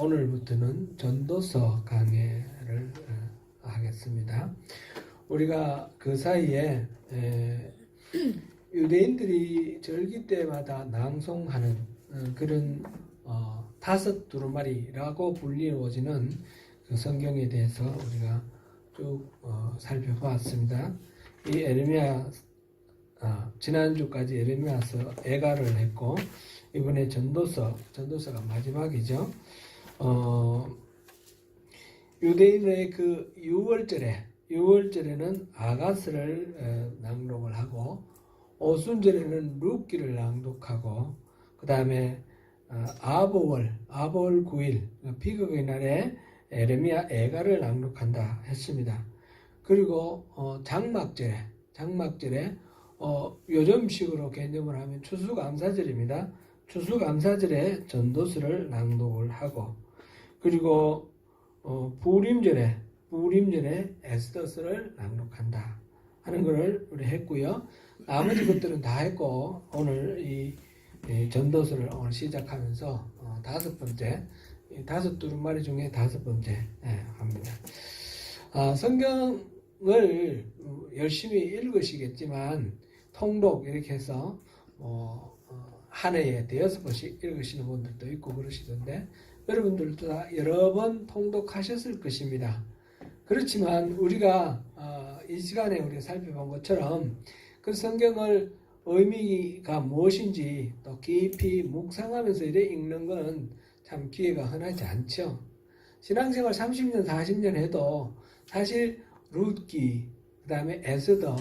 오늘부터는 전도서 강해를 하겠습니다. 우리가 그 사이에 유대인들이 절기 때마다 낭송하는 그런 다섯 두루마리라고 불리워지는 그 성경에 대해서 우리가 쭉 살펴보았습니다. 이 에레미야 지난주까지 에레미야서 애가를 했고 이번에 전도서가 마지막이죠. 유대인의 그 6월절에는 아가스를 낭독을 하고 오순절에는 룻기를 낭독하고 그 다음에 아보월 9일 비극의 날에 에레미야 애가를 낭독한다 했습니다. 그리고 장막절에 요즘식으로 개념을 하면 추수감사절입니다. 추수감사절에 전도서를 낭독을 하고 그리고 부림절에 에스더서를 낭독한다 하는 것을 우리 했고요. 나머지 것들은 다 했고 오늘 이 전도서를 오늘 시작하면서 다섯 번째 다섯 두루마리 중에 다섯 번째 합니다. 성경을 열심히 읽으시겠지만 통독 이렇게 해서 한 해에 대여섯 번씩 읽으시는 분들도 있고 그러시던데 여러분들도 다 여러 번 통독하셨을 것입니다. 그렇지만 우리가 이 시간에 우리가 살펴본 것처럼 그 성경을 의미가 무엇인지 또 깊이 묵상하면서 이래 읽는 것은 참 기회가 흔하지 않죠. 신앙생활 30년 40년 해도 사실 룻기 그 다음에 에스더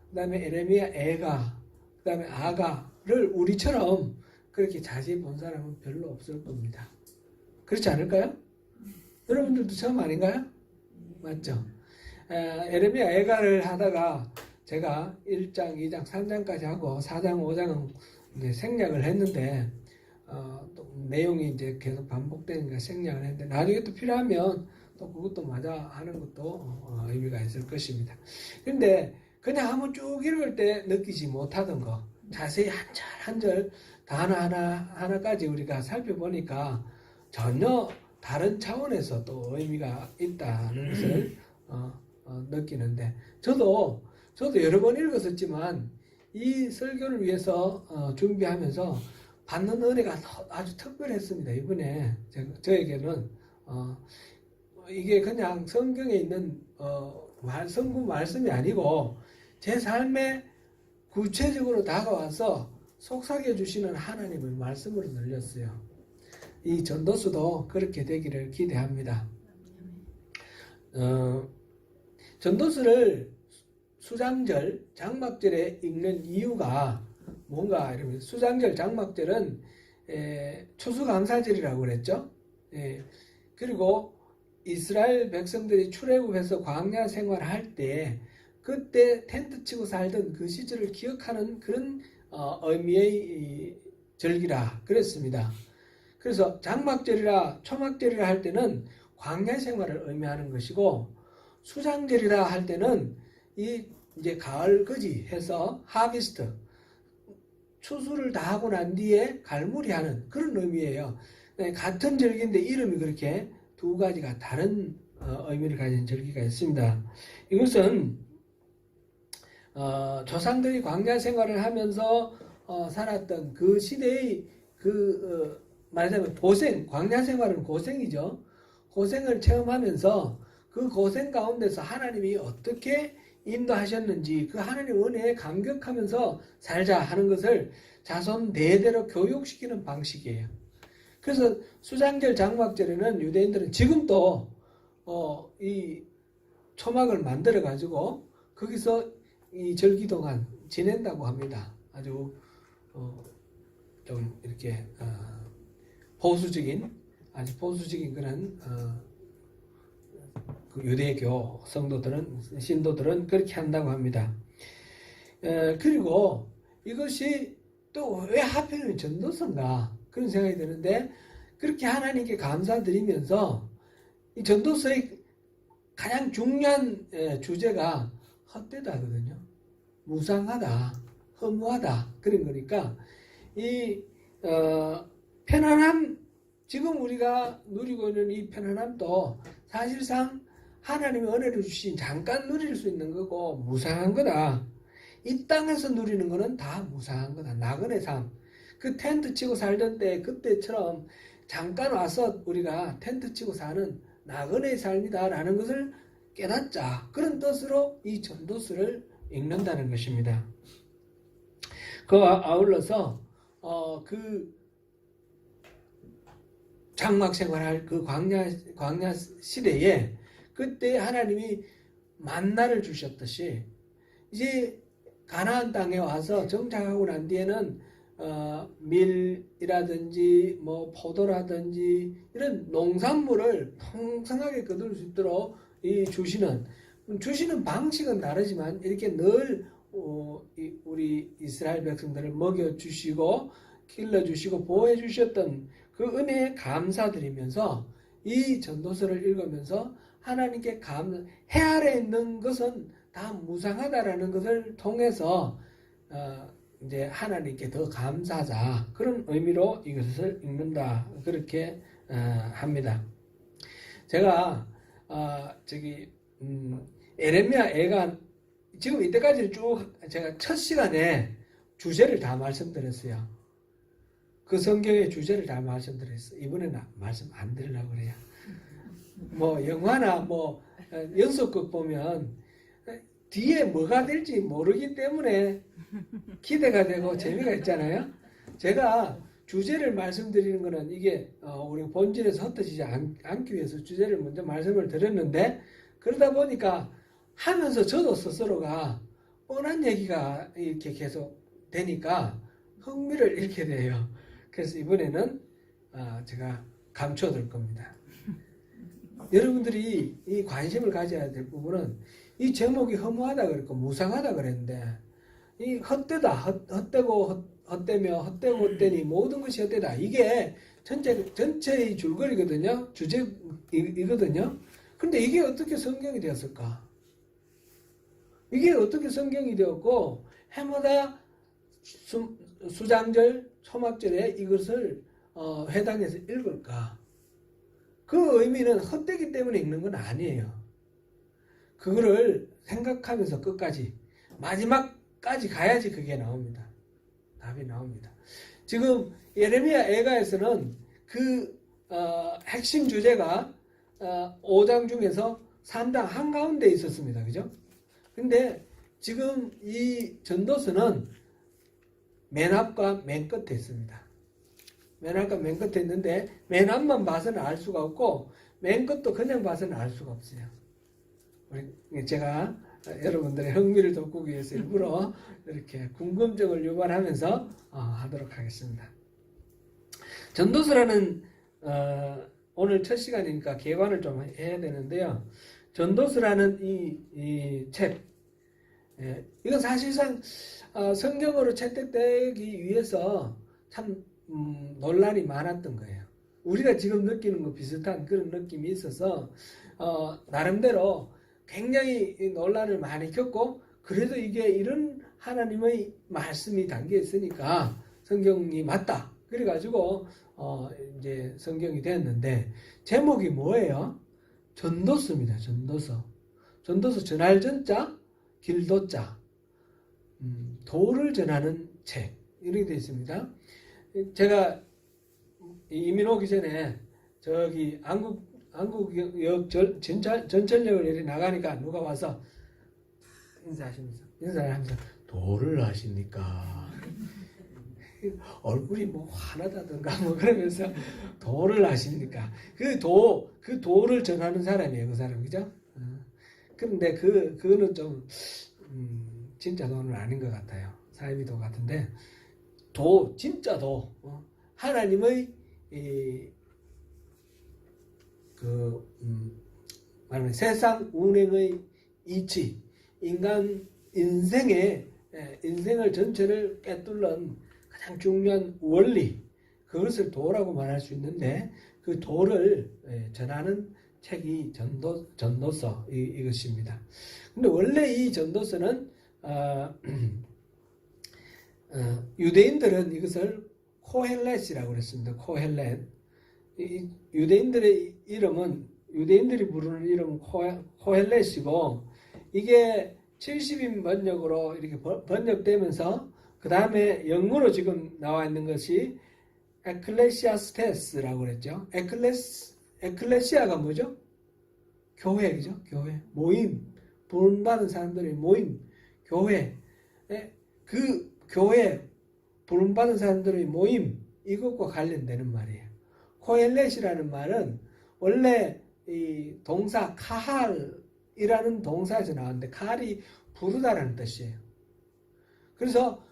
그 다음에 에레미야 애가 그 다음에 아가를 우리처럼 그렇게 자세히 본 사람은 별로 없을 겁니다. 그렇지 않을까요? 여러분들도 처음 아닌가요? 맞죠? 에레미야 애가를 하다가 제가 1장, 2장, 3장까지 하고 4장, 5장은 이제 생략을 했는데 또 내용이 이제 계속 반복되니까 생략을 했는데 나중에 또 필요하면 또 그것도 맞아 하는 것도 의미가 있을 것입니다. 근데 그냥 한번 쭉 읽을 때 느끼지 못하던 거 자세히 한 절 한 절 단어 하나까지 우리가 살펴보니까 전혀 다른 차원에서 또 의미가 있다는 것을 느끼는데 저도 여러 번 읽었었지만 이 설교를 위해서 준비하면서 받는 은혜가 아주 특별했습니다. 이번에 저에게는 이게 그냥 성경에 있는 성경 말씀이 아니고 제 삶에 구체적으로 다가와서 속삭여 주시는 하나님의 말씀으로 들렸어요. 이 전도서도 그렇게 되기를 기대합니다. 전도서를 수장절, 장막절에 읽는 이유가 뭔가 이러면 수장절, 장막절은 추수감사절이라고 그랬죠. 그리고 이스라엘 백성들이 출애굽해서 광야 생활을 할 때 그때 텐트 치고 살던 그 시절을 기억하는 그런 의미의 절기라 그랬습니다. 그래서 장막절이라 초막절이라 할 때는 광야 생활을 의미하는 것이고 수장절이라 할 때는 이제 가을 거지 해서 하비스트 추수를 다 하고 난 뒤에 갈무리하는 그런 의미예요. 같은 절기인데 이름이 그렇게 두 가지가 다른 의미를 가진 절기가 있습니다. 이것은 조상들이 광야 생활을 하면서 살았던 그 시대의 말하자면 고생, 광야 생활은 고생이죠. 고생을 체험하면서 그 고생 가운데서 하나님이 어떻게 인도하셨는지 그 하나님 은혜에 감격하면서 살자 하는 것을 자손 대대로 교육시키는 방식이에요. 그래서 수장절, 장막절에는 유대인들은 지금도 이 초막을 만들어 가지고 거기서 이 절기 동안 지낸다고 합니다. 아주 좀 이렇게 아주 보수적인 그런 그 유대교 성도들은 신도들은 그렇게 한다고 합니다. 그리고 이것이 또 왜 하필이면 전도서인가 그런 생각이 드는데 그렇게 하나님께 감사드리면서 이 전도서의 가장 중요한 주제가 헛되다거든요. 무상하다, 허무하다 그런 거니까 이 편안함 지금 우리가 누리고 있는 이 편안함도 사실상 하나님의 은혜를 주신 잠깐 누릴 수 있는 거고 무상한 거다. 이 땅에서 누리는 거는 다 무상한 거다. 나그네 삶. 그 텐트 치고 살던 때 그때처럼 잠깐 와서 우리가 텐트 치고 사는 나그네의 삶이다라는 것을 깨닫자. 그런 뜻으로 이 전도서를 읽는다는 것입니다. 그와 아울러서 그 장막 생활할 그 광야 시대에 그때 하나님이 만나를 주셨듯이 이제 가나안 땅에 와서 정착하고 난 뒤에는 밀이라든지 뭐 포도라든지 이런 농산물을 풍성하게 거둘 수 있도록 주시는 방식은 다르지만 이렇게 늘 우리 이스라엘 백성들을 먹여주시고 길러주시고 보호해주셨던 그 은혜에 감사드리면서 이 전도서를 읽으면서 하나님께 해 아래 있는 것은 다 무상하다라는 것을 통해서 이제 하나님께 더 감사하자 그런 의미로 이것을 읽는다 그렇게 합니다. 제가 에레미야 애가 지금 이때까지 쭉 제가 첫 시간에 주제를 다 말씀드렸어요. 그 성경의 주제를 다 말씀드렸어요. 이번에는 말씀 안 드리려고 그래요. 뭐 영화나 뭐 연속극 보면 뒤에 뭐가 될지 모르기 때문에 기대가 되고 재미가 있잖아요. 제가 주제를 말씀드리는 거는 이게 우리 본질에서 흩어지지 않기 위해서 주제를 먼저 말씀을 드렸는데 그러다 보니까 하면서 저도 스스로가 뻔한 얘기가 이렇게 계속 되니까 흥미를 잃게 돼요. 그래서 이번에는 제가 감춰둘 겁니다. 여러분들이 이 관심을 가져야 될 부분은 이 제목이 허무하다 그랬고 무상하다 그랬는데 이 헛되다 헛되고 헛되며 헛되고 헛되니 모든 것이 헛되다 이게 전체의 줄거리거든요. 주제이거든요. 근데 이게 어떻게 성경이 되었을까? 이게 어떻게 성경이 되었고 해마다 수장절 초막절에 이것을 회당에서 읽을까? 그 의미는 헛되기 때문에 읽는 건 아니에요. 그거를 생각하면서 끝까지 마지막까지 가야지 그게 나옵니다. 답이 나옵니다. 지금 예레미야 애가에서는 그 핵심 주제가 5장 중에서 3장 한가운데 있었습니다. 그죠? 근데 지금 이 전도서는 맨 앞과 맨 끝에 있습니다. 맨 앞과 맨 끝에 있는데 맨 앞만 봐서는 알 수가 없고 맨 끝도 그냥 봐서는 알 수가 없어요. 제가 여러분들의 흥미를 돋구기 위해서 일부러 이렇게 궁금증을 유발하면서 하도록 하겠습니다. 전도서라는 오늘 첫 시간이니까 개관을 좀 해야 되는데요. 전도서라는 이 책, 이건 사실상 성경으로 채택되기 위해서 참 논란이 많았던 거예요. 우리가 지금 느끼는 것 비슷한 그런 느낌이 있어서 나름대로 굉장히 논란을 많이 겪고 그래도 이게 이런 하나님의 말씀이 담겨 있으니까 성경이 맞다. 그래가지고 이제 성경이 되었는데 제목이 뭐예요? 전도서입니다. 전도서. 전도서 전할 전자, 길도자. 도를 전하는 책 이렇게 되어 있습니다. 제가 이민 오기 전에 저기 안국역 전철역을 이렇게 나가니까 누가 와서 인사를 하면서 도를 아십니까? 얼굴이 뭐 화나다든가 뭐 그러면서 도를 아십니까? 그 도를 전하는 사람이에요. 그 사람 그죠? 그런데 그거는 좀 진짜 도는 아닌 것 같아요. 사이비도 같은데 진짜 도 하나님의 말하면 세상 운행의 이치, 인간 인생을 전체를 꿰뚫는 가장 중요한 원리, 그것을 도라고 말할 수 있는데 그 도를 전하는 책이 전도서 이것입니다. 근데 원래 이 전도서는 유대인들은 이것을 코헬렛이라고 그랬습니다. 코헬렛. 유대인들의 이름은 유대인들이 부르는 이름은 코헬렛이고 이게 70인 번역으로 이렇게 번역되면서 그 다음에 영어로 지금 나와 있는 것이 에클레시아스테스라고 그랬죠. 에클레시아가 뭐죠? 교회죠. 교회. 모임. 부름받은 사람들의 모임. 교회. 그 교회. 부름받은 사람들의 모임. 이것과 관련되는 말이에요. 코엘렛이라는 말은 원래 이 동사 카할이라는 동사에서 나왔는데 카할이 부르다라는 뜻이에요. 그래서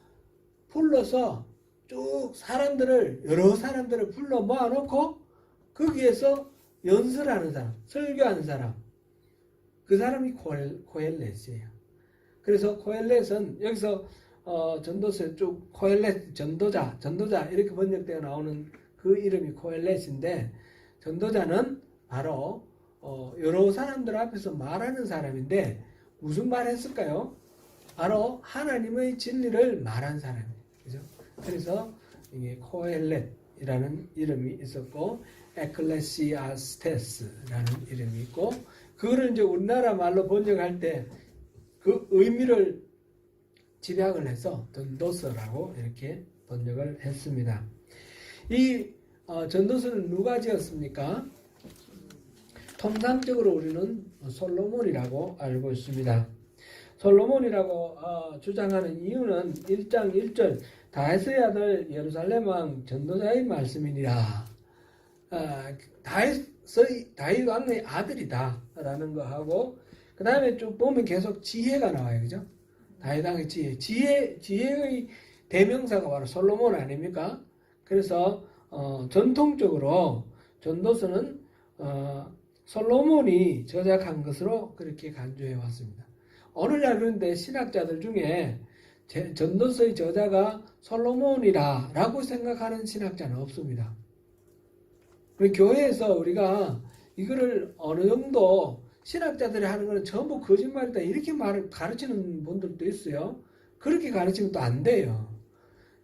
불러서 쭉 여러 사람들을 불러 모아놓고 거기에서 연설하는 사람, 설교하는 사람, 그 사람이 코엘렛이에요. 그래서 코엘렛은 여기서 전도서에 쭉 코엘렛 전도자 이렇게 번역되어 나오는 그 이름이 코엘렛인데 전도자는 바로 여러 사람들 앞에서 말하는 사람인데 무슨 말 했을까요? 바로 하나님의 진리를 말한 사람이에요. 그죠? 그래서 이게 코엘렛이라는 이름이 있었고 에클레시아스테스라는 이름이 있고 그거를 이제 우리나라 말로 번역할 때 그 의미를 집약을 해서 전도서라고 이렇게 번역을 했습니다. 이 전도서는 누가 지었습니까? 통상적으로 우리는 솔로몬이라고 알고 있습니다. 솔로몬이라고 주장하는 이유는 1장 1절 다윗의 아들 예루살렘 왕 전도자의 말씀이니라. 다윗 왕의 아들이다 라는 거 하고 그 다음에 쭉 보면 계속 지혜가 나와요. 그죠? 다윗 왕의 지혜의 대명사가 바로 솔로몬 아닙니까? 그래서 전통적으로 전도서는 솔로몬이 저작한 것으로 그렇게 간주해 왔습니다. 오늘날 그런데 신학자들 중에 전도서의 저자가 솔로몬이라고 생각하는 신학자는 없습니다. 우리 교회에서 우리가 이거를 어느 정도 신학자들이 하는 것은 전부 거짓말이다 이렇게 가르치는 분들도 있어요. 그렇게 가르치면 또 안 돼요.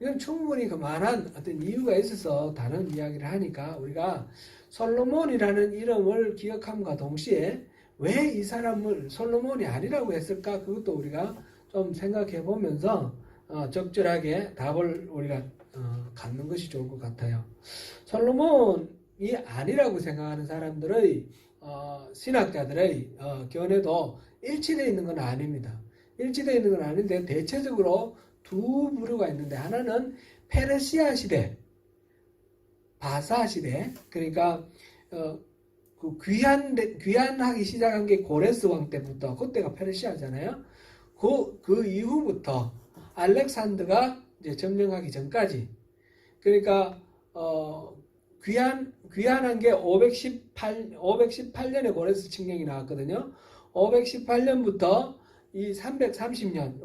이건 충분히 그만한 어떤 이유가 있어서 다른 이야기를 하니까 우리가 솔로몬이라는 이름을 기억함과 동시에 왜 이 사람을 솔로몬이 아니라고 했을까? 그것도 우리가 좀 생각해 보면서 적절하게 답을 우리가 갖는 것이 좋을 것 같아요. 솔로몬이 아니라고 생각하는 사람들의 신학자들의 견해도 일치되어 있는 건 아닙니다. 일치되어 있는 건 아닌데 대체적으로 두 부류가 있는데 하나는 페르시아 시대, 바사 시대, 그러니까 그 귀환하기 시작한 게 고레스 왕 때부터, 그때가 페르시아잖아요. 그 이후부터 알렉산더가 이제 점령하기 전까지, 그러니까 귀환한 게 518년에 고레스 칙령이 나왔거든요. 518년부터 이 330년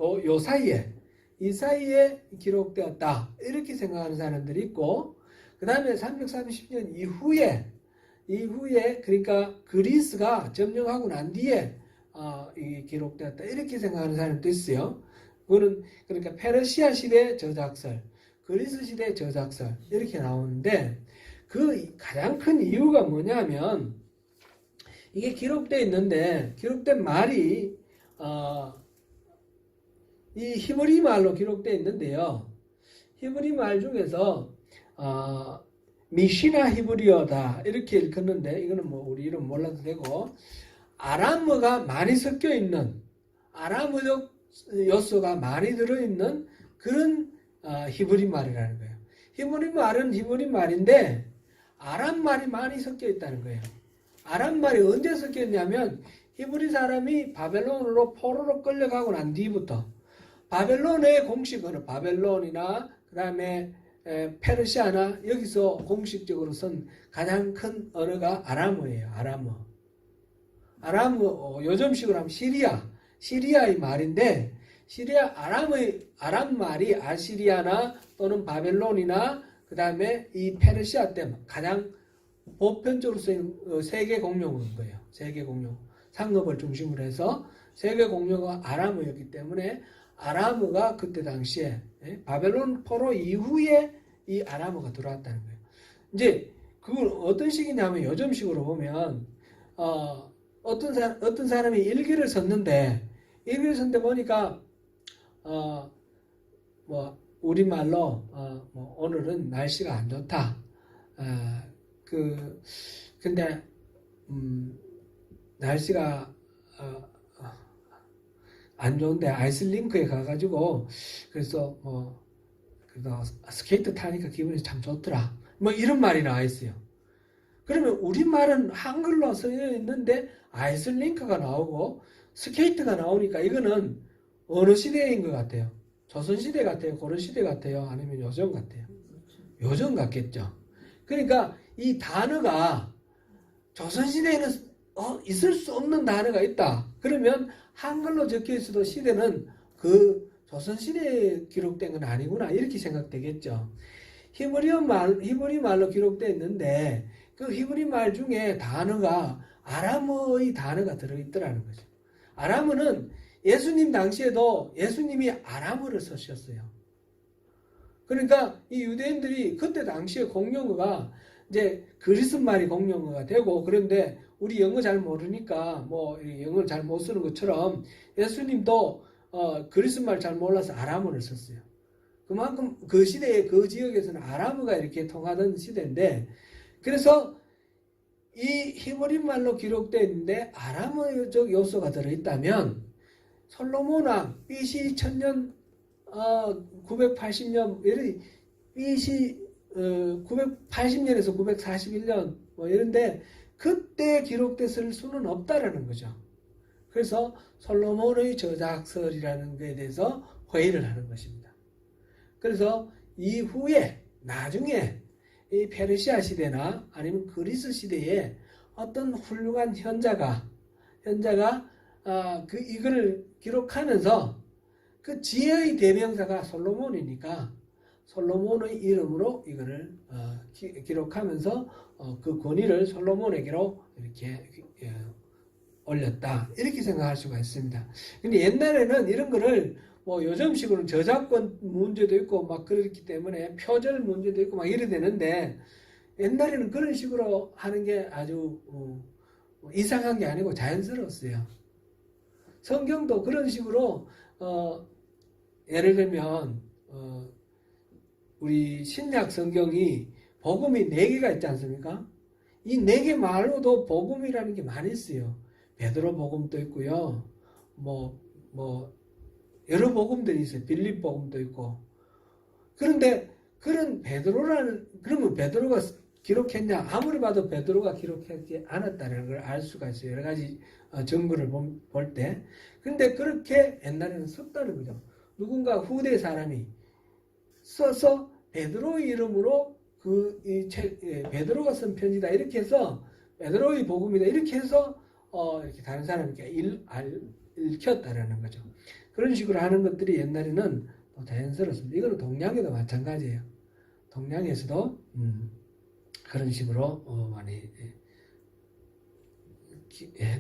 이 사이에 기록되었다 이렇게 생각하는 사람들이 있고, 그 다음에 330년 이후에 그러니까 그리스가 점령하고 난 뒤에 이게 기록되었다 이렇게 생각하는 사람도 있어요. 그거는 그러니까 페르시아 시대 저작설, 그리스 시대 저작설 이렇게 나오는데 그 가장 큰 이유가 뭐냐면 이게 기록되어 있는데 기록된 말이 이 히브리 말로 기록되어 있는데요. 히브리 말 중에서 미시나 히브리어다 이렇게 읽었는데 이거는 뭐 우리 이름 몰라도 되고 아람어가 많이 섞여 있는 아람어적 요소가 많이 들어있는 그런 히브리 말이라는 거예요. 히브리 말은 히브리 말인데 아람 말이 많이 섞여 있다는 거예요. 아람 말이 언제 섞였냐면 히브리 사람이 바벨론으로 포로로 끌려가고 난 뒤부터 바벨론의 공식 언어, 바벨론이나 그 다음에 페르시아나 여기서 공식적으로 쓴 가장 큰 언어가 아람어예요. 아람어 요즘식으로 하면 시리아의 말인데 시리아 아람 말이 아시리아나 또는 바벨론이나 그 다음에 이 페르시아 때 가장 보편적으로 쓰이는 세계 공용어인 거예요. 세계 공용 상업을 중심으로 해서 세계 공용어가 아람어였기 때문에 아람어가 그때 당시에 바벨론 포로 이후에 이 아람어가 들어왔다는 거예요. 이제 그걸 어떤 식이냐면 요즘식으로 보면 어떤 사람이 일기를 썼는데 보니까 뭐 우리말로 뭐 오늘은 날씨가 안 좋다. 근데 날씨가 안 좋은데 아이슬링크에 가가지고 그래서 그래서 스케이트 타니까 기분이 참 좋더라. 뭐 이런 말이 나와 있어요. 그러면 우리말은 한글로 쓰여 있는데 아이슬링크가 나오고 스케이트가 나오니까 이거는 어느 시대인 것 같아요? 조선시대 같아요? 고려시대 같아요? 아니면 요즘 같아요? 요즘 같겠죠. 그러니까 이 단어가 조선시대에는 있을 수 없는 단어가 있다. 그러면 한글로 적혀 있어도 시대는 그 조선시대에 기록된 건 아니구나. 이렇게 생각되겠죠. 히브리 말로 기록되어 있는데 그 히브리 말 중에 단어가 아람어의 단어가 들어있더라는 거죠. 아람어는 예수님 당시에도 예수님이 아람어를 쓰셨어요. 그러니까 이 유대인들이 그때 당시에 공용어가 이제 그리스 말이 공용어가 되고 그런데 우리 영어 잘 모르니까 뭐 영어를 잘 못 쓰는 것처럼 예수님도 그리스 말 잘 몰라서 아람어를 썼어요. 그만큼 그 시대에 그 지역에서는 아람어가 이렇게 통하던 시대인데 그래서 이 히브리 말로 기록되어 있는데 아람어적 요소가 들어있다면 솔로몬 왕 BC 1000년 980년 BC 980년에서 941년 뭐 이런데 그때 기록됐을 수는 없다라는 거죠. 그래서 솔로몬의 저작설이라는 것에 대해서 회의를 하는 것입니다. 그래서 이후에 나중에 이 페르시아 시대나 아니면 그리스 시대에 어떤 훌륭한 현자가 이거를 기록하면서 그 지혜의 대명사가 솔로몬이니까 솔로몬의 이름으로 이거를 기록하면서 그 권위를 솔로몬에게로 이렇게 올렸다. 이렇게 생각할 수가 있습니다. 근데 옛날에는 이런 거를 뭐 요즘식으로는 저작권 문제도 있고 막 그렇기 때문에 표절 문제도 있고 막 이래 되는데 옛날에는 그런 식으로 하는 게 아주 이상한 게 아니고 자연스러웠어요. 성경도 그런 식으로 예를 들면 우리 신약 성경이 복음이 4개가 있지 않습니까? 이 4개 말로도 복음이라는 게 많이 있어요. 베드로 복음도 있고요. 여러 복음들이 있어요. 빌립 복음도 있고. 그런데 그러면 베드로가 기록했냐? 아무리 봐도 베드로가 기록하지 않았다는 걸 알 수가 있어요. 여러 가지 증거를 볼 때. 근데 그렇게 옛날에는 썼다는 거죠. 누군가 후대 사람이 써서 베드로의 이름으로 베드로가 쓴 편지다. 이렇게 해서 베드로의 복음이다. 이렇게 해서 이렇게 다른 사람에게 읽혔다라는 거죠. 그런 식으로 하는 것들이 옛날에는 자연스럽습니다. 이거는 동양에도 마찬가지예요. 동양에서도 그런 식으로 많이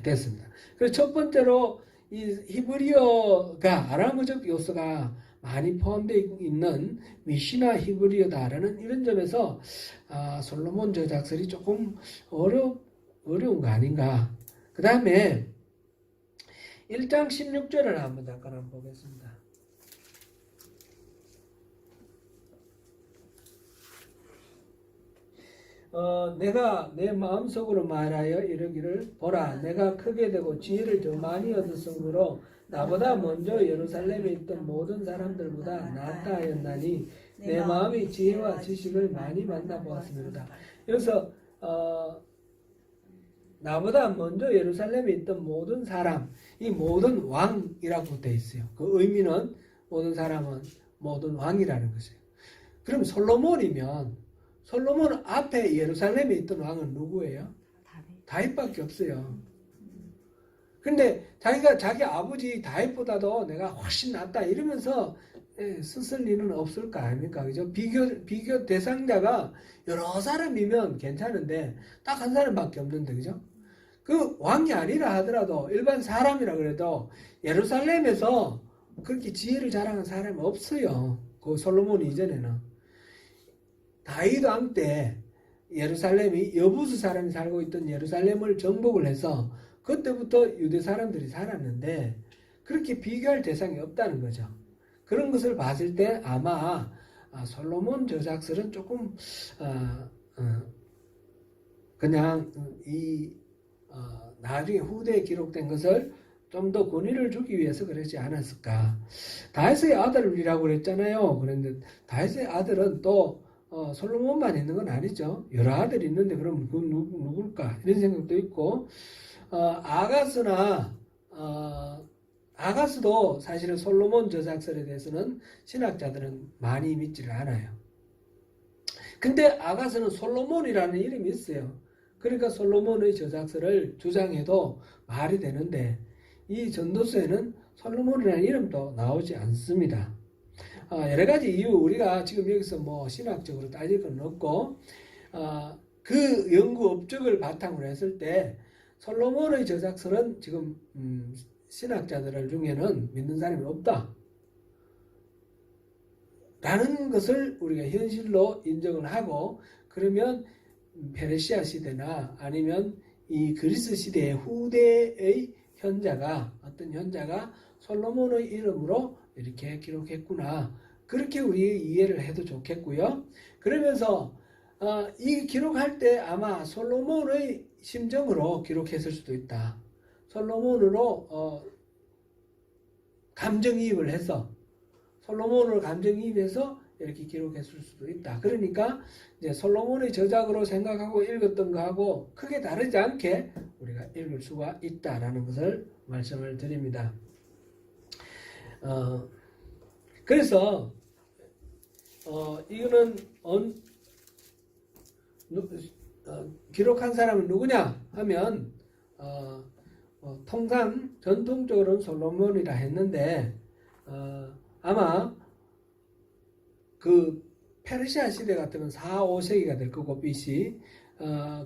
됐습니다. 그래서 첫 번째로 이 히브리어가 아람어적 요소가 많이 포함되어 있는 미시나 히브리어다라는 이런 점에서 솔로몬 저작설이 조금 어려운 거 아닌가. 그 다음에 1장 16절을 잠깐 보겠습니다. 내가 내 마음속으로 말하여 이르기를 보라 내가 크게 되고 지혜를 더 많이 얻었으므로 나보다 먼저 예루살렘에 있던 모든 사람들보다 낫다 하였나니 내 마음이 지혜와 지식을 많이 만나보았습니다. 여기서 나보다 먼저 예루살렘에 있던 모든 사람, 이 모든 왕이라고 되어 있어요. 그 의미는 모든 사람은 모든 왕이라는 것이에요. 그럼 솔로몬 앞에 예루살렘에 있던 왕은 누구예요? 다윗밖에 없어요. 근데 자기가 자기 아버지 다윗보다도 내가 훨씬 낫다 이러면서 쓰쓸 일은 없을 거 아닙니까? 그죠? 비교 대상자가 여러 사람이면 괜찮은데 딱 한 사람밖에 없는데, 그죠? 그 왕이 아니라 하더라도 일반 사람이라 그래도 예루살렘에서 그렇게 지혜를 자랑한 사람이 없어요. 그 솔로몬 이전에는. 다윗 왕 때 예루살렘이 여부수 사람이 살고 있던 예루살렘을 정복을 해서 그때부터 유대 사람들이 살았는데 그렇게 비교할 대상이 없다는 거죠. 그런 것을 봤을 때 아마 솔로몬 저작설은 조금 그냥 나중에 후대에 기록된 것을 좀 더 권위를 주기 위해서 그러지 않았을까. 다윗의 아들이라고 그랬잖아요. 그런데 다윗의 아들은 또 솔로몬만 있는 건 아니죠. 여러 아들이 있는데 그럼 그건 누굴까? 이런 생각도 있고 아가스도 사실은 솔로몬 저작설에 대해서는 신학자들은 많이 믿지를 않아요. 근데 아가스는 솔로몬이라는 이름이 있어요. 그러니까 솔로몬의 저작설을 주장해도 말이 되는데 이 전도서에는 솔로몬이라는 이름도 나오지 않습니다. 여러 가지 이유 우리가 지금 여기서 뭐 신학적으로 따질 건 없고 그 연구 업적을 바탕으로 했을 때 솔로몬의 저작설은 지금 신학자들 중에는 믿는 사람이 없다 라는 것을 우리가 현실로 인정을 하고 그러면 페르시아 시대나 아니면 이 그리스 시대의 후대의 어떤 현자가 솔로몬의 이름으로 이렇게 기록했구나. 그렇게 우리 이해를 해도 좋겠고요. 그러면서 이 기록할 때 아마 솔로몬의 심정으로 기록했을 수도 있다. 솔로몬으로 감정이입을 해서 솔로몬으로 감정이입해서 이렇게 기록했을 수도 있다. 그러니까 이제 솔로몬의 저작으로 생각하고 읽었던 거하고 크게 다르지 않게 우리가 읽을 수가 있다라는 것을 말씀을 드립니다. 그래서 이거는 기록한 사람은 누구냐 하면 통상 전통적으로는 솔로몬이라 했는데 아마 그 페르시아 시대 같으면 4, 5세기가 될 거고 BC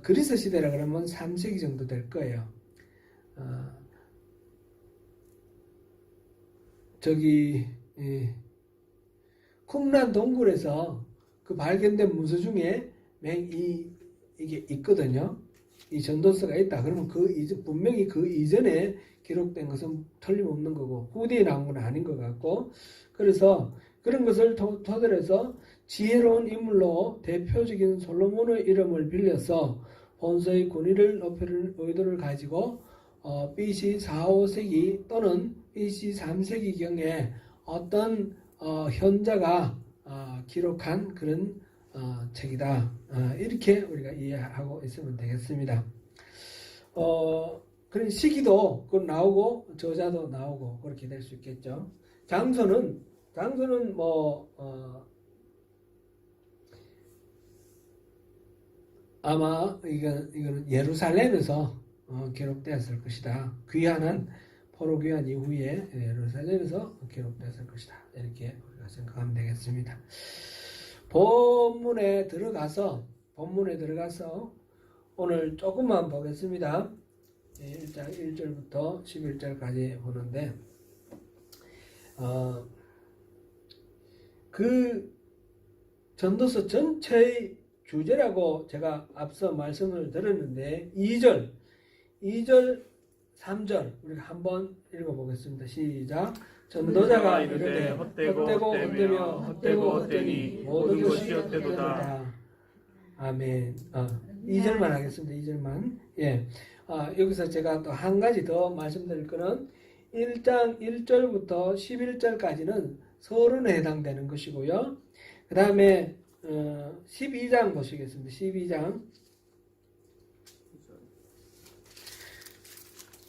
그리스 시대라 그러면 3세기 정도 될 거예요. 쿰란 동굴에서 그 발견된 문서 중에 이게 있거든요. 이 전도서가 있다. 그러면 분명히 그 이전에 기록된 것은 틀림없는 거고 후대에 나온 건 아닌 것 같고 그래서 그런 것을 토대로 해서 지혜로운 인물로 대표적인 솔로몬의 이름을 빌려서 본서의 권위를 높이는 의도를 가지고 BC 4, 5세기 또는 BC 3세기경에 어떤 현자가 기록한 그런 책이다. 이렇게 우리가 이해하고 있으면 되겠습니다. 그런 시기도 나오고 저자도 나오고 그렇게 될 수 있겠죠. 장소는 아마 이거는 예루살렘에서 기록되었을 것이다. 포로 귀환 이후에 예루살렘에서 기록되었을 것이다. 이렇게 우리가 생각하면 되겠습니다. 본문에 들어가서 오늘 조금만 보겠습니다. 1장 1절부터 11절까지 보는데 그 전도서 전체의 주제라고 제가 앞서 말씀을 드렸는데 2절, 3절 우리가 한번 읽어보겠습니다. 시작. 전도자가 이르되 헛되고 헛되니 모든 것이 헛되도다. 아멘. 2절만 하겠습니다. 2절만. 예. 여기서 제가 또 한 가지 더 말씀드릴 거는 1장 1절부터 11절까지는 서론에 해당되는 것이고요. 그 다음에 12장 보시겠습니다.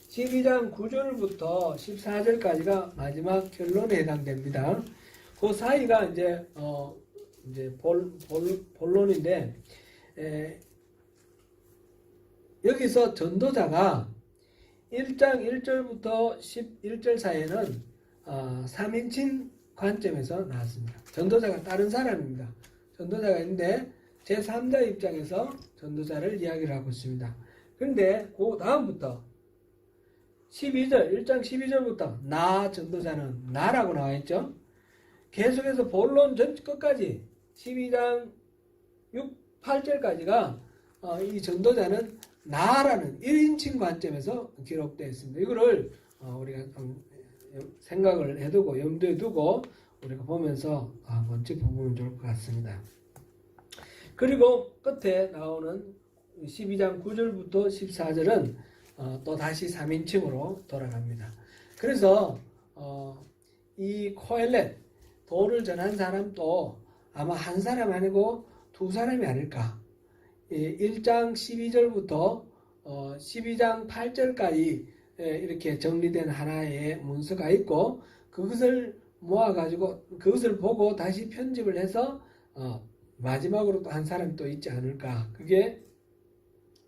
12장 9절부터 14절까지가 마지막 결론에 해당됩니다. 그 사이가 이제 본론인데 여기서 전도자가 1장 1절부터 11절 사이에는 3인칭 관점에서 나왔습니다. 전도자가 다른 사람입니다. 전도자가 있는데 제3자 입장에서 전도자를 이야기를 하고 있습니다. 그런데 그 다음부터 1장 12절부터 나 전도자는 나라고 나와 있죠. 계속해서 본론 전 끝까지 12장 8절까지가 이 전도자는 나라는 1인칭 관점에서 기록되어 있습니다. 이거를 우리가 생각을 해두고 염두에 두고 우리가 보면서 한번 짚어보면 좋을 것 같습니다. 그리고 끝에 나오는 12장 9절부터 14절은 또 다시 3인칭으로 돌아갑니다. 그래서 이 코엘렛 도를 전한 사람도 아마 한 사람 아니고 두 사람이 아닐까. 1장 12절부터 12장 8절까지 이렇게 정리된 하나의 문서가 있고 그것을 모아가지고 그것을 보고 다시 편집을 해서 마지막으로 또 한 사람이 또 있지 않을까. 그게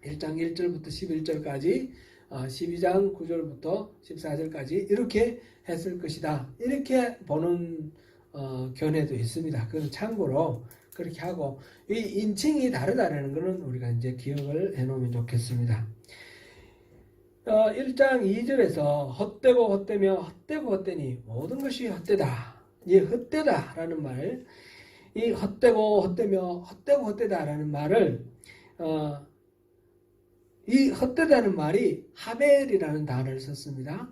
1장 1절부터 11절까지 12장 9절부터 14절까지 이렇게 했을 것이다. 이렇게 보는 견해도 있습니다. 그건 참고로 그렇게 하고 이 인칭이 다르다라는 것은 우리가 이제 기억을 해놓으면 좋겠습니다. 1장 2절에서 헛되고 헛되며 헛되고 헛되니 모든 것이 헛되다. 이 헛되다라는 말, 이 헛되고 헛되며 헛되고 헛되다라는 말을 이 헛되다는 말이 하벨이라는 단어를 썼습니다.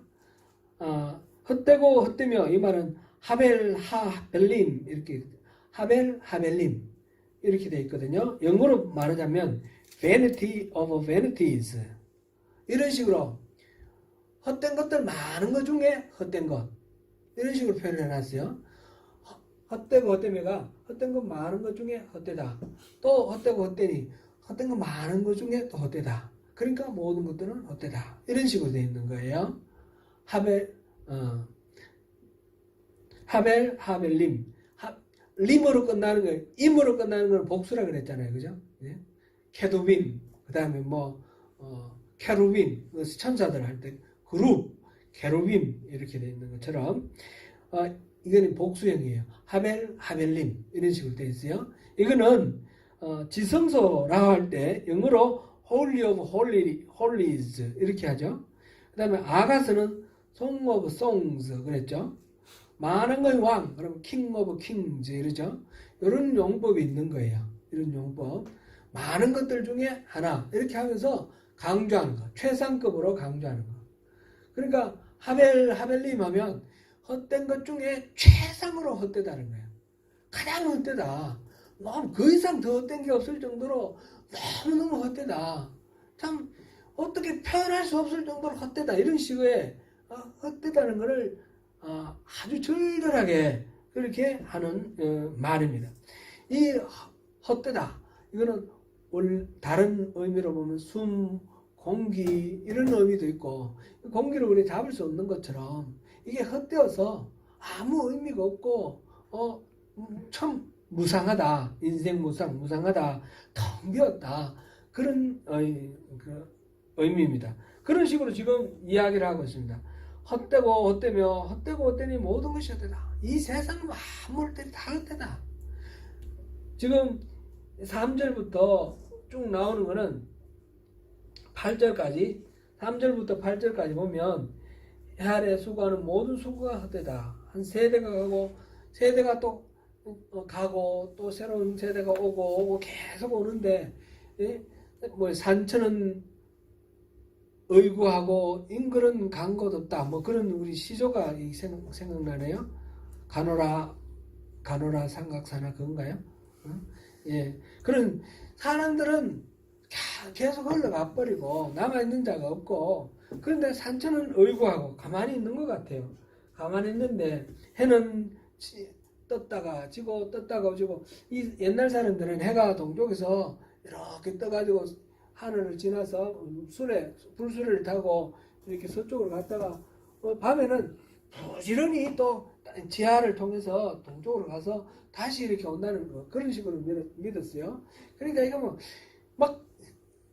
헛되고 헛되며 이 말은 하벨 하벨림 이렇게 하벨 하벨림 이렇게 되어 있거든요. 영어로 말하자면 vanity of vanities 이런 식으로 헛된 것들 많은 것 중에 헛된 것 이런 식으로 표현을 해놨어요. 헛되고 헛되며가 헛된 것 많은 것 중에 헛되다. 또 헛되고 헛되니 헛된 것 많은 것 중에 또 헛되다. 그러니까 모든 것들은 헛되다. 이런 식으로 되어 있는 거예요. 하벨림. 림으로 끝나는 거예요. 임으로 끝나는 건 복수라 그랬잖아요. 그죠? 예? 케도빔. 그 다음에 케루빔. 천사들 할 때 그룹. 케루빔. 이렇게 되어 있는 것처럼. 이거는 복수형이에요. 하벨림. 이런 식으로 되어 있어요. 이거는, 지성소라고 할 때 영어로 Holy of Holies. 이렇게 하죠. 그 다음에 아가스는 Song of Songs. 그랬죠. 많은 걸 왕, 그럼 King of Kings 이러죠. 이런 용법이 있는 거예요. 이런 용법. 많은 것들 중에 하나 이렇게 하면서 강조하는 거. 최상급으로 강조하는 거. 그러니까 하벨림 하면 헛된 것 중에 최상으로 헛되다는 거예요. 가장 헛되다. 너무 그 이상 더 헛된 게 없을 정도로 너무너무 헛되다. 참 어떻게 표현할 수 없을 정도로 헛되다. 이런 식의 헛되다는 것을 아주 절절하게 그렇게 하는 말입니다. 이 헛되다. 이거는 다른 의미로 보면 숨, 공기 이런 의미도 있고 공기를 우리 잡을 수 없는 것처럼 이게 헛되어서 아무 의미가 없고 참 무상하다. 인생 무상하다. 텅 비었다. 그런 의미입니다. 그런 식으로 지금 이야기를 하고 있습니다. 헛되고 헛되며 헛되고 헛되니 모든 것이 헛되다. 이 세상은 아무 때리 다 헛되다. 지금 3절부터 쭉 나오는 거는 8절까지 3절부터 8절까지 보면 해 아래 수고하는 모든 수고가 헛되다. 한 세대가 가고 세대가 또 가고 또 새로운 세대가 오고 계속 오는데 산천은 의구하고 인글은 간 곳 없다. 그런 우리 시조가 생각나네요. 가노라 삼각사나 그건가요? 예. 그런 사람들은 계속 흘러가 버리고 남아있는 자가 없고 그런데 산천은 의구하고 가만히 있는 것 같아요. 가만히 있는데 해는 떴다가 지고 떴다가 지고 이 옛날 사람들은 해가 동쪽에서 이렇게 떠가지고 하늘을 지나서 불수레를 타고 이렇게 서쪽으로 갔다가 밤에는 부지런히 또 지하를 통해서 동쪽으로 가서 다시 이렇게 온다는 거 그런 식으로 믿었어요. 그러니까 이거 막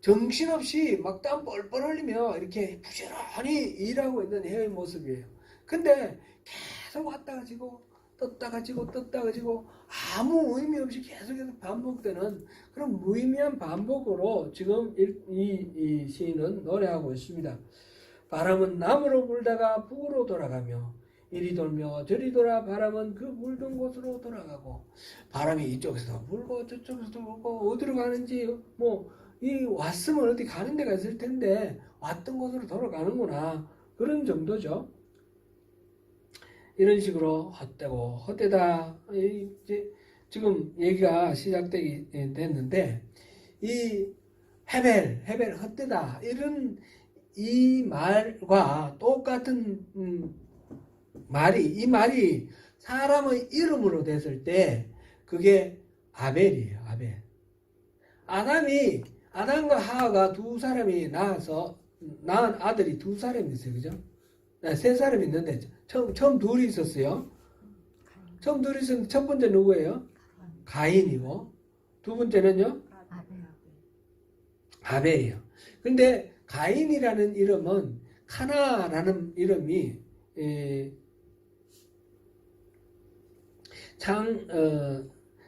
정신없이 막 땀 뻘뻘 흘리며 이렇게 부지런히 일하고 있는 해의 모습이에요. 근데 계속 왔다가 지고 떴다가 지고 떴다가 지고 아무 의미 없이 계속해서 반복되는 그런 무의미한 반복으로 지금 이 시인은 노래하고 있습니다. 바람은 남으로 불다가 북으로 돌아가며 이리 돌며 저리 돌아 바람은 그 불던 곳으로 돌아가고 바람이 이쪽에서도 불고 저쪽에서도 불고 어디로 가는지 이 왔으면 어디 가는 데가 있을 텐데 왔던 곳으로 돌아가는구나. 그런 정도죠. 이런 식으로 헛되고 헛되다. 이제 지금 얘기가 시작되기 됐는데 이 헤벨 헛되다 이런 이 말과 똑같은 이 말이 사람의 이름으로 됐을 때 그게 아벨이에요. 아벨. 아담과 하와가 두 사람이 낳은 아들이 두 사람이 있어요. 그죠? 세 사람이 있는데 처음 둘이 있었어요. 처음 둘이 있었는데 첫 번째 누구예요? 가인이고 두 번째는요? 아벨이에요. 근데 가인이라는 이름은 카나라는 이름이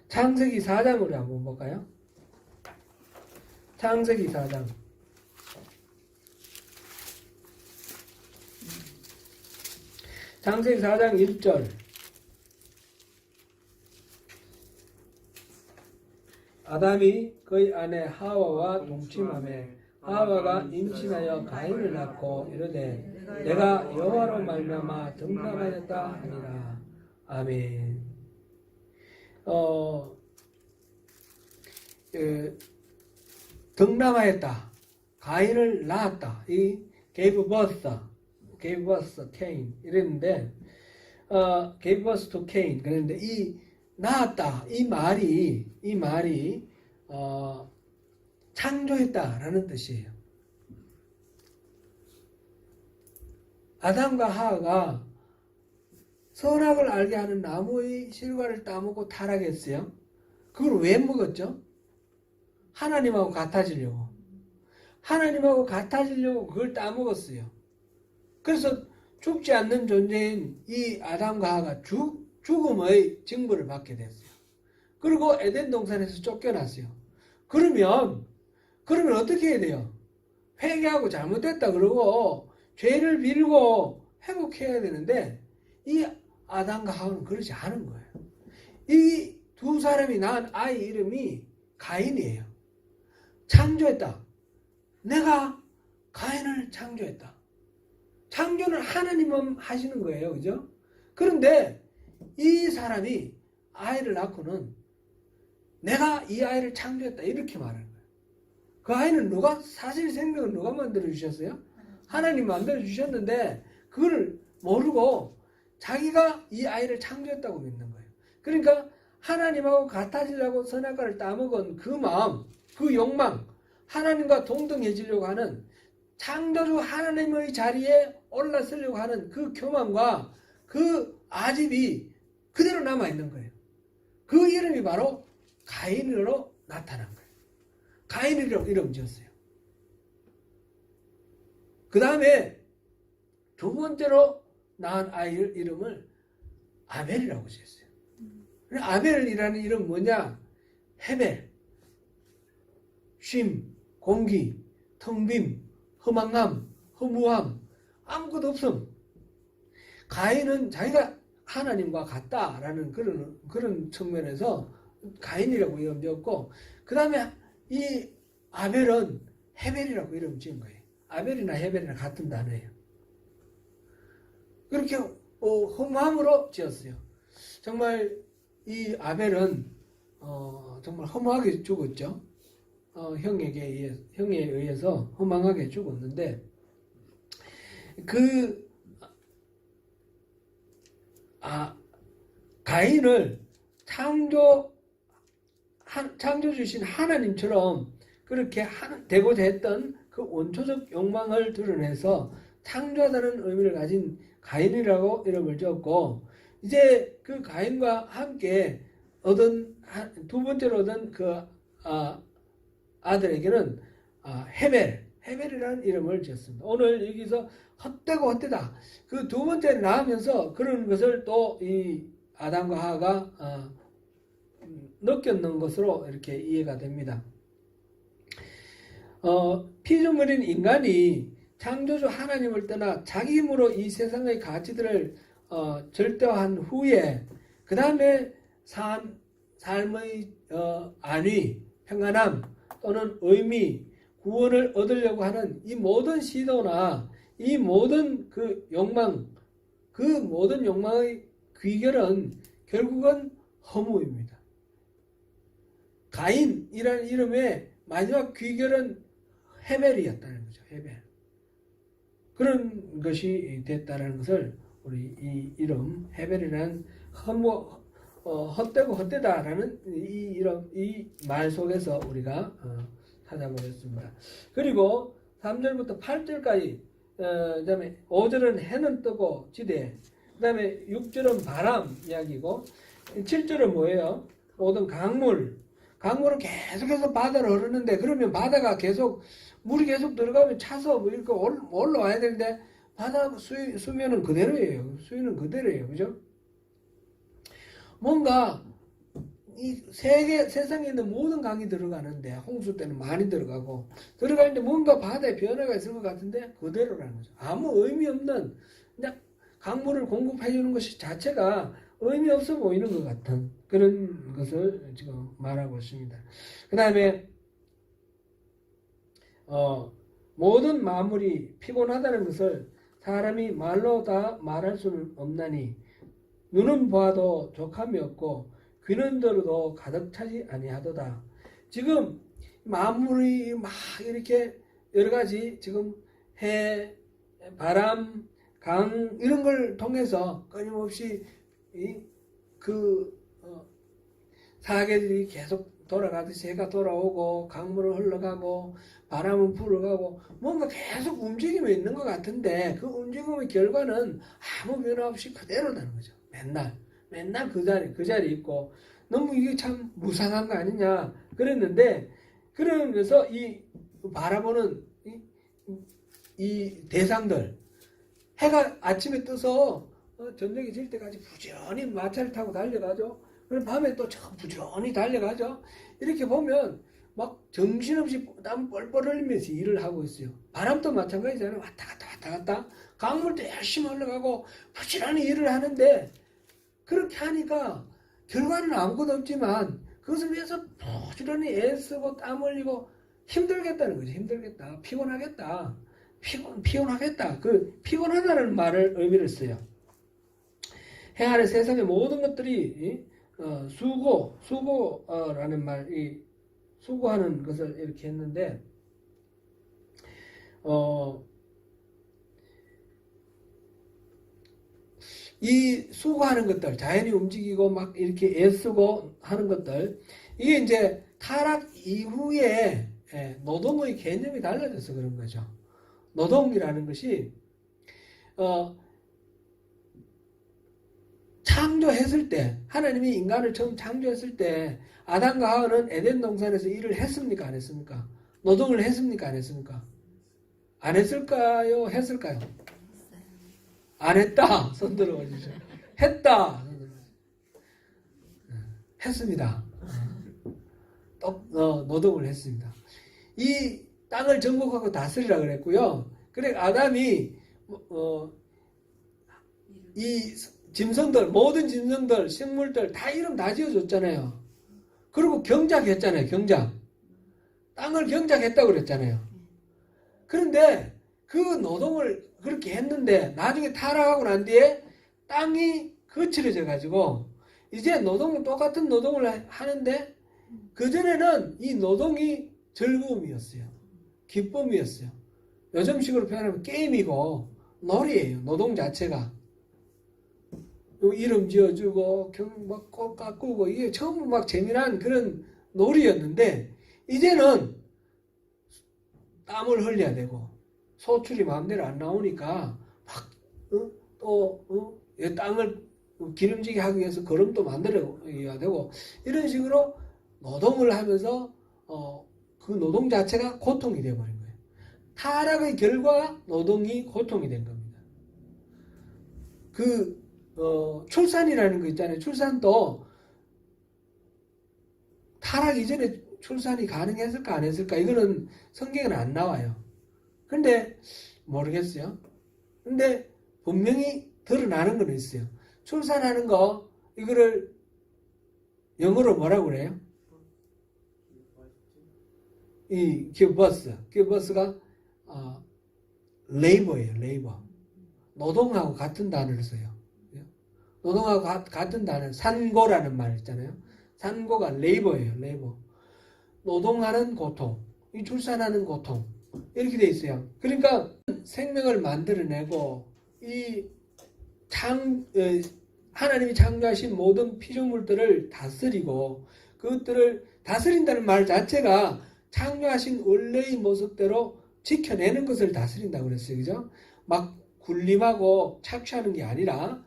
창세기 4장으로 한번 볼까요? 창세기 4장. 창세기 4장 1절. 아담이 그의 아내 하와와 동침하매 하와가 임신하여 가인을 낳고 이르되 내가 여호와로 말미암아 등남하였다 하니라. 아멘. 등남하였다. 가인을 낳았다. 이 gave birth Cain 이랬는데 gave birth to Cain 그랬는데 이 낳았다 이 말이 창조했다라는 뜻이에요. 아담과 하와가 선악을 알게 하는 나무의 실과를 따먹고 타락했어요. 그걸 왜 먹었죠? 하나님하고 같아지려고. 하나님하고 같아지려고 그걸 따먹었어요. 그래서 죽지 않는 존재인 이 아담과 하와가 죽음의 징벌을 받게 됐어요. 그리고 에덴 동산에서 쫓겨났어요. 그러면 어떻게 해야 돼요? 회개하고 잘못됐다 그러고 죄를 빌고 회복해야 되는데 이 아담과 하와는 그러지 않은 거예요. 이 두 사람이 낳은 아이 이름이 가인이에요. 창조했다. 내가 가인을 창조했다. 창조는 하나님은 하시는 거예요. 그죠? 그런데 이 사람이 아이를 낳고는 내가 이 아이를 창조했다. 이렇게 말하는 거예요. 그 아이는 사실 생명을 누가 만들어 주셨어요? 하나님 만들어 주셨는데 그걸 모르고 자기가 이 아이를 창조했다고 믿는 거예요. 그러니까 하나님하고 같아지려고 선악과를 따먹은 그 마음, 그 욕망, 하나님과 동등해지려고 하는 창조주 하나님의 자리에 올라서려고 하는 그 교만과 그 아집이 그대로 남아있는 거예요. 그 이름이 바로 가인으로 나타난 거예요. 가인이라고 이름 지었어요. 그 다음에 두 번째로 낳은 아이 이름을 아벨이라고 지었어요. 아벨이라는 이름은 뭐냐? 헤벨, 쉼, 공기, 텅 빔, 허망함, 허무함, 아무것도 없음. 가인은 자기가 하나님과 같다라는 그런 측면에서 가인이라고 이름 지었고, 그 다음에 이 아벨은 헤벨이라고 이름 지은 거예요. 아벨이나 헤벨이나 같은 단어예요. 그렇게 허무함으로 지었어요. 정말 이 아벨은 정말 허무하게 죽었죠. 형에 의해서 허망하게 죽었는데 가인을 창조주신 하나님처럼 그렇게 되고자 했던 그 원초적 욕망을 드러내서 창조하다는 의미를 가진 가인이라고 이름을 지었고, 이제 그 가인과 함께 두 번째로 얻은 그 아들에게는 헤벨이라는 이름을 지었습니다. 오늘 여기서 헛되고 헛되다. 그 두 번째를 낳으면서 그런 것을 또 이 아담과 하와가 느꼈는 것으로 이렇게 이해가 됩니다. 피조물인 인간이 창조주 하나님을 떠나 자기 힘으로 이 세상의 가치들을 절대화한 후에 그 다음에 삶의 안위, 평안함, 또는 의미, 구원을 얻으려고 하는 이 모든 시도나 이 모든 그 욕망, 그 모든 욕망의 귀결은 결국은 허무입니다. 가인이라는 이름의 마지막 귀결은 헤벨이었다는 거죠. 헤벨. 그런 것이 됐다는 것을 우리 이 이름 헤벨이라는 헛되고 헛되다라는 이 이름 이 말 속에서 우리가 찾아보겠습니다. 그리고 3절부터 8절까지 그다음에 5절은 해는 뜨고 지대, 그다음에 6절은 바람 이야기고 7절은 뭐예요? 모든 강물은 계속해서 바다로 흐르는데 그러면 바다가 계속 물이 계속 들어가면 차서 뭐 이렇게 올라와야 되는데 바다 수면은 그대로예요. 수위는 그대로예요. 그죠? 뭔가 이 세상에 있는 모든 강이 들어가는데 홍수 때는 많이 들어가고 들어가는데 뭔가 바다에 변화가 있을 것 같은데 그대로라는 거죠. 아무 의미 없는 그냥 강물을 공급해 주는 것이 자체가 의미 없어 보이는 것 같은 그런 것을 지금 말하고 있습니다. 그 다음에 모든 만물이 피곤하다는 것을 사람이 말로 다 말할 수는 없나니 눈은 봐도 족함이 없고 귀는 들어도 가득 차지 아니하도다. 지금 만물이 막 이렇게 여러 가지 지금 해, 바람, 강 이런 걸 통해서 끊임없이 사계들이 계속 돌아가듯이 해가 돌아오고 강물은 흘러가고 바람은 불어가고 뭔가 계속 움직임이 있는 것 같은데 그 움직임의 결과는 아무 변화 없이 그대로라는 거죠. 맨날 그 자리 있고 너무 이게 참 무상한 거 아니냐 그랬는데 그러면서 이 바라보는 이 대상들 해가 아침에 떠서 저녁이 질 때까지 부지런히 마차를 타고 달려가죠. 그럼 밤에 또 부지런히 달려가죠. 이렇게 보면 막 정신없이 땀 뻘뻘 흘리면서 일을 하고 있어요. 바람도 마찬가지잖아요. 왔다 갔다. 강물도 열심히 올라가고 부지런히 일을 하는데 그렇게 하니까 결과는 아무것도 없지만 그것을 위해서 부지런히 애쓰고 땀 흘리고 힘들겠다는 거죠. 힘들겠다. 피곤하겠다. 피곤하겠다. 그 피곤하다는 말을 의미를 써요. 해 아래 세상의 모든 것들이 수고라는 말이 수고하는 것을 이렇게 했는데 이 수고하는 것들, 자연이 움직이고 막 이렇게 애쓰고 하는 것들, 이게 이제 타락 이후에 노동의 개념이 달라져서 그런 거죠. 노동이라는 것이 창조했을 때, 하나님이 인간을 처음 창조했을 때 아담과 하와는 에덴 동산에서 일을 했습니까? 안 했습니까? 노동을 했습니까? 안 했습니까? 안 했을까요? 했을까요? 안 했다. 손 들어보시죠. 했다. 했습니다. 노동을 했습니다. 이 땅을 정복하고 다스리라 그랬고요. 그래 아담이 이 짐승들, 모든 짐승들, 식물들 다 이름 다 지어줬잖아요. 그리고 경작했잖아요. 경작. 땅을 경작했다고 그랬잖아요. 그런데 그 노동을 그렇게 했는데 나중에 타락하고 난 뒤에 땅이 거칠어져 가지고 이제 똑같은 노동을 하는데 그전에는 이 노동이 즐거움이었어요. 기쁨이었어요. 요즘식으로 표현하면 게임이고 놀이에요. 노동 자체가. 이름 지어주고 막 꽃 가꾸고 이게 처음 막 재미난 그런 놀이였는데 이제는 땀을 흘려야 되고 소출이 마음대로 안 나오니까 막 땅을 기름지게 하기 위해서 거름도 만들어야 되고 이런 식으로 노동을 하면서 그 노동 자체가 고통이 되어버린 거예요. 타락의 결과 노동이 고통이 된 겁니다. 출산이라는 거 있잖아요. 출산도 타락 이전에 출산이 가능했을까 안 했을까 이거는 성경에는 안 나와요. 근데 모르겠어요. 근데 분명히 드러나는 건 있어요. 출산하는 거 이거를 영어로 뭐라고 그래요? 이 기브버스가 레이버예요. 레이버. 노동하고 같은 단어를 써요. 노동하고 같은 단어, 산고라는 말 있잖아요. 산고가 레이버예요. 레이버. 노동하는 고통, 이 출산하는 고통, 이렇게 돼 있어요. 그러니까 생명을 만들어내고 하나님이 창조하신 모든 피조물들을 다스리고 그것들을 다스린다는 말 자체가 창조하신 원래의 모습대로 지켜내는 것을 다스린다고 그랬어요. 그죠? 막 군림하고 착취하는 게 아니라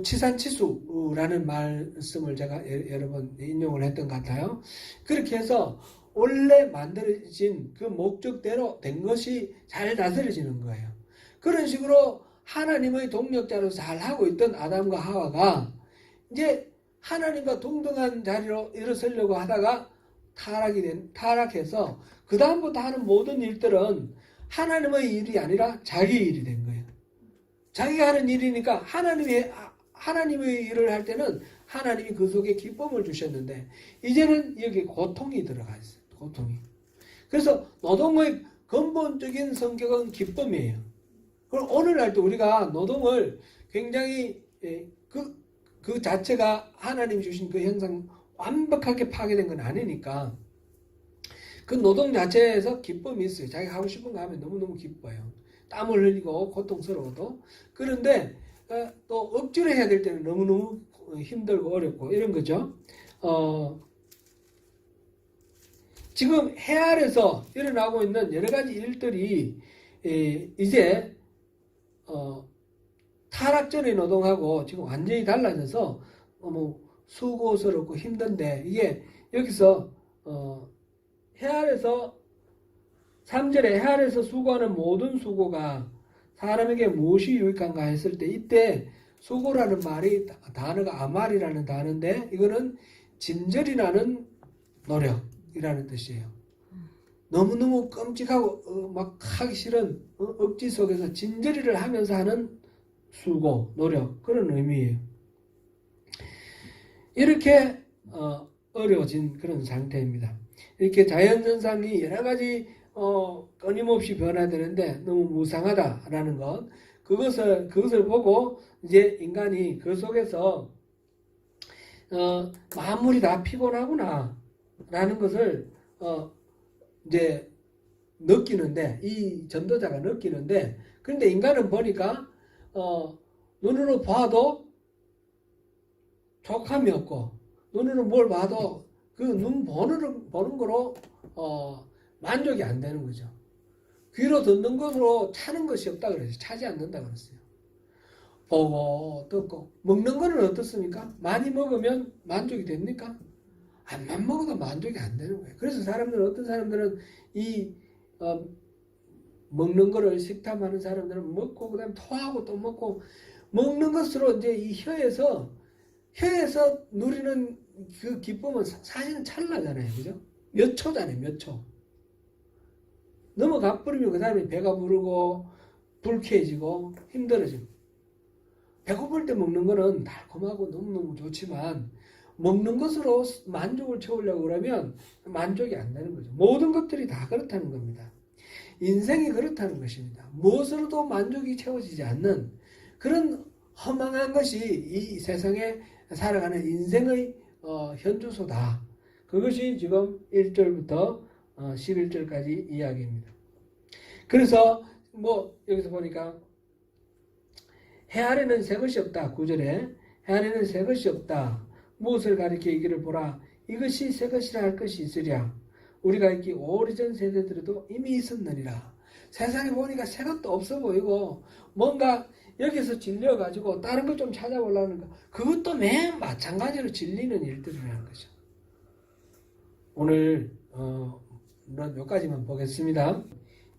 치산치수라는 말씀을 제가 여러 번 인용을 했던 것 같아요. 그렇게 해서 원래 만들어진 그 목적대로 된 것이 잘 다스려지는 거예요. 그런 식으로 하나님의 동력자로 잘 하고 있던 아담과 하와가 이제 하나님과 동등한 자리로 일어서려고 하다가 타락해서 그 다음부터 하는 모든 일들은 하나님의 일이 아니라 자기 일이 된 거예요. 자기가 하는 일이니까 하나님의 일을 할 때는 하나님이 그 속에 기쁨을 주셨는데 이제는 여기 고통이 들어가 있어요. 고통이. 그래서 노동의 근본적인 성격은 기쁨이에요. 그럼 오늘날도 우리가 노동을 굉장히 그 자체가 하나님이 주신 그 형상 완벽하게 파괴된 건 아니니까 그 노동 자체에서 기쁨이 있어요. 자기가 하고 싶은 거 하면 너무너무 기뻐요. 땀을 흘리고 고통스러워도. 그런데 또 억지로 해야 될 때는 너무너무 힘들고 어렵고 이런 거죠. 지금 해 아래서 일어나고 있는 여러 가지 일들이 이제 타락 전의 노동하고 지금 완전히 달라져서 너무 수고스럽고 힘든데 이게 여기서 해 아래서 3절에 해 아래서 수고하는 모든 수고가 사람에게 무엇이 유익한가 했을 때 이때 수고라는 말이 단어가 아말이라는 단어인데 이거는 진절이 나는 노력이라는 뜻이에요. 너무너무 끔찍하고 막 하기 싫은 억지 속에서 진저리를 하면서 하는 수고, 노력 그런 의미예요. 이렇게 어려워진 그런 상태입니다. 이렇게 자연현상이 여러 가지 끊임없이 변화되는데 너무 무상하다라는 것 그것을 보고 이제 인간이 그 속에서 만물이 다 피곤하구나 라는 것을 이제 느끼는데 이 전도자가 느끼는데 그런데 인간은 보니까 눈으로 봐도 족함이 없고 눈으로 뭘 봐도 그 눈 보는 거로 만족이 안 되는 거죠. 귀로 듣는 것으로 차는 것이 없다 그랬어요. 차지 않는다 그랬어요. 보고 듣고 먹는 거는 어떻습니까? 많이 먹으면 만족이 됩니까? 안만 먹어도 만족이 안 되는 거예요. 그래서 어떤 사람들은 먹는 거를 식탐하는 사람들은 먹고 그다음 토하고 또 먹고 먹는 것으로 이제 이 혀에서 누리는 그 기쁨은 사실은 찰나잖아요. 그죠? 몇 초잖아요. 몇 초. 넘어가 버리면 그 사람이 배가 부르고 불쾌해지고 힘들어지고 배고플 때 먹는 거는 달콤하고 너무너무 좋지만 먹는 것으로 만족을 채우려고 그러면 만족이 안 되는 거죠. 모든 것들이 다 그렇다는 겁니다. 인생이 그렇다는 것입니다. 무엇으로도 만족이 채워지지 않는 그런 허망한 것이 이 세상에 살아가는 인생의 현주소다. 그것이 지금 1절부터 11절까지 이야기입니다. 그래서 여기서 보니까 해 아래는 새 것이 없다. 9절에 해 아래는 새 것이 없다. 무엇을 가리켜 이기를 보라. 이것이 새 것이라 할 것이 있으랴. 우리가 있기 오래전 세대들에도 이미 있었느니라. 세상에 보니까 새 것도 없어 보이고 뭔가 여기서 질려가지고 다른 것 좀 찾아보려는 거 그것도 매일 마찬가지로 질리는 일들이라는 거죠. 오늘 몇 가지만 보겠습니다.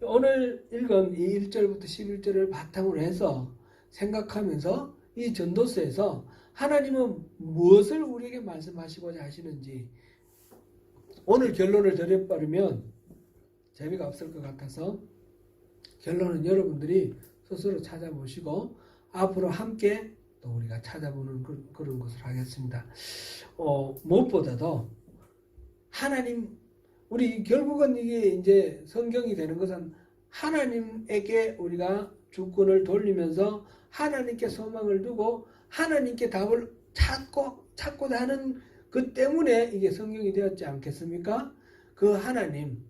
오늘 읽은 이 1절부터 11절을 바탕으로 해서 생각하면서 이 전도서에서 하나님은 무엇을 우리에게 말씀하시고자 하시는지 오늘 결론을 드려버리면 재미가 없을 것 같아서 결론은 여러분들이 스스로 찾아보시고 앞으로 함께 또 우리가 찾아보는 그런 것을 하겠습니다. 무엇보다도 하나님 우리 결국은 이게 이제 성경이 되는 것은 하나님에게 우리가 주권을 돌리면서 하나님께 소망을 두고 하나님께 답을 찾고자 하는 그 때문에 이게 성경이 되었지 않겠습니까? 그 하나님,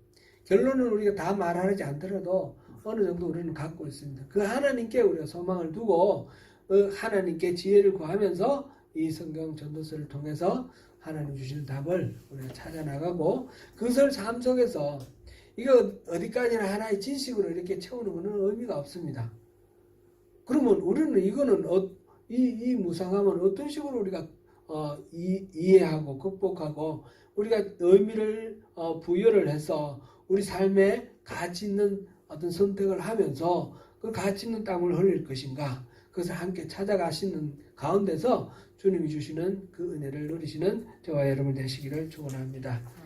결론은 우리가 다 말하지 않더라도 어느 정도 우리는 갖고 있습니다. 그 하나님께 우리가 소망을 두고 하나님께 지혜를 구하면서 이 성경 전도서를 통해서 하나님 주시는 답을 우리가 찾아나가고 그것을 삶 속에서 이거 어디까지나 하나의 지식으로 이렇게 채우는 것은 의미가 없습니다. 그러면 우리는 이거는 이 무상함은 어떤 식으로 우리가 이해하고 극복하고 우리가 의미를 부여를 해서 우리 삶에 가치 있는 어떤 선택을 하면서 그 가치 있는 땀을 흘릴 것인가 그것을 함께 찾아가시는 가운데서 주님이 주시는 그 은혜를 누리시는 저와 여러분 되시기를 축원합니다.